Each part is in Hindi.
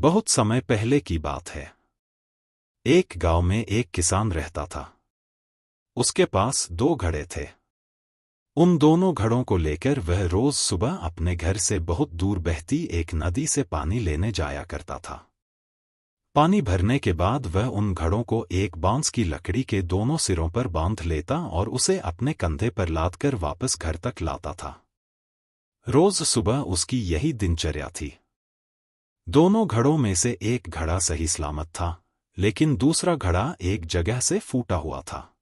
बहुत समय पहले की बात है। एक गांव में एक किसान रहता था। उसके पास 2 घड़े थे। उन दोनों घड़ों को लेकर वह रोज सुबह अपने घर से बहुत दूर बहती एक नदी से पानी लेने जाया करता था। पानी भरने के बाद वह उन घड़ों को एक बांस की लकड़ी के दोनों सिरों पर बांध लेता और उसे अपने कंधे पर लादकर वापस घर तक लाता था। रोज सुबह उसकी यही दिनचर्या थी। दोनों घड़ों में से एक घड़ा सही सलामत था, लेकिन दूसरा घड़ा एक जगह से फूटा हुआ था।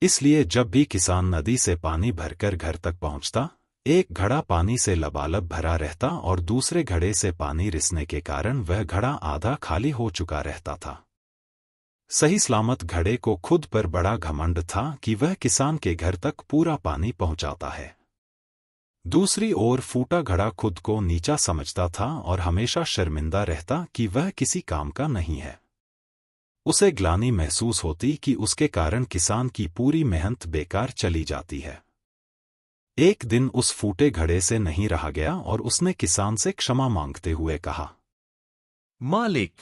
इसलिए जब भी किसान नदी से पानी भरकर घर तक पहुंचता, एक घड़ा पानी से लबालब भरा रहता और दूसरे घड़े से पानी रिसने के कारण वह घड़ा आधा खाली हो चुका रहता था। सही सलामत घड़े को खुद पर बड़ा घमंड था कि वह किसान के घर तक पूरा पानी पहुंचाता है। दूसरी ओर फूटा घड़ा खुद को नीचा समझता था और हमेशा शर्मिंदा रहता कि वह किसी काम का नहीं है। उसे ग्लानि महसूस होती कि उसके कारण किसान की पूरी मेहनत बेकार चली जाती है। एक दिन उस फूटे घड़े से नहीं रहा गया और उसने किसान से क्षमा मांगते हुए कहा, मालिक,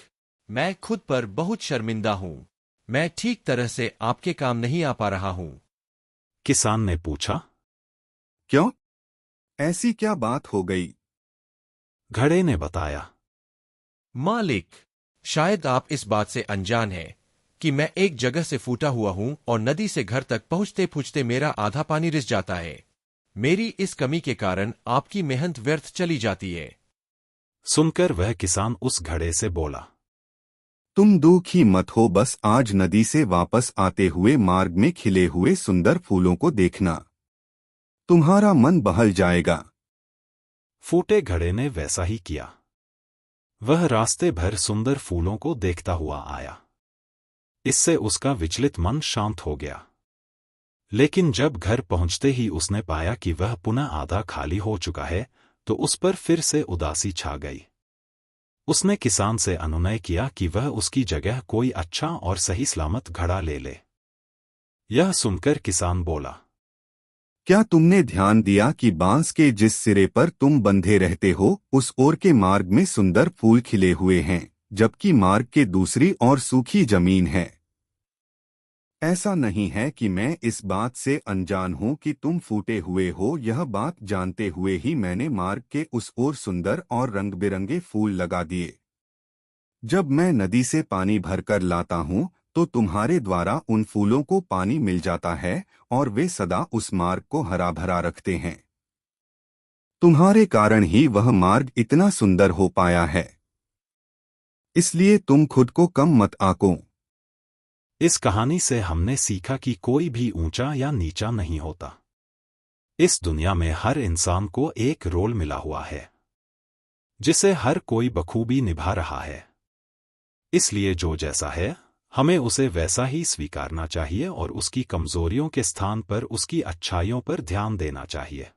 मैं खुद पर बहुत शर्मिंदा हूं। मैं ठीक तरह से आपके काम नहीं आ पा रहा हूं। किसान ने पूछा। क्यों? ऐसी क्या बात हो गई? घड़े ने बताया, मालिक, शायद आप इस बात से अनजान हैं कि मैं एक जगह से फूटा हुआ हूं और नदी से घर तक पहुंचते पहुंचते मेरा आधा पानी रिस जाता है। मेरी इस कमी के कारण आपकी मेहनत व्यर्थ चली जाती है। सुनकर वह किसान उस घड़े से बोला, तुम दुखी मत हो, बस आज नदी से वापस आते हुए मार्ग में खिले हुए सुंदर फूलों को देखना। तुम्हारा मन बहल जाएगा। फूटे घड़े ने वैसा ही किया। वह रास्ते भर सुंदर फूलों को देखता हुआ आया। इससे उसका विचलित मन शांत हो गया। लेकिन जब घर पहुंचते ही उसने पाया कि वह पुनः आधा खाली हो चुका है, तो उस पर फिर से उदासी छा गई। उसने किसान से अनुनय किया कि वह उसकी जगह कोई अच्छा और सही सलामत घड़ा ले ले। यह सुनकर किसान बोला, क्या तुमने ध्यान दिया कि बांस के जिस सिरे पर तुम बंधे रहते हो, उस ओर के मार्ग में सुंदर फूल खिले हुए हैं, जबकि मार्ग के दूसरी ओर सूखी जमीन है। ऐसा नहीं है कि मैं इस बात से अनजान हूं कि तुम फूटे हुए हो। यह बात जानते हुए ही मैंने मार्ग के उस ओर सुंदर और रंग बिरंगे फूल लगा दिए। जब मैं नदी से पानी भरकर लाता हूं, तो तुम्हारे द्वारा उन फूलों को पानी मिल जाता है और वे सदा उस मार्ग को हरा भरा रखते हैं। तुम्हारे कारण ही वह मार्ग इतना सुंदर हो पाया है। इसलिए तुम खुद को कम मत आंको। इस कहानी से हमने सीखा कि कोई भी ऊंचा या नीचा नहीं होता। इस दुनिया में हर इंसान को एक रोल मिला हुआ है, जिसे हर कोई बखूबी निभा रहा है। इसलिए जो जैसा है, हमें उसे वैसा ही स्वीकारना चाहिए और उसकी कमजोरियों के स्थान पर उसकी अच्छाइयों पर ध्यान देना चाहिए।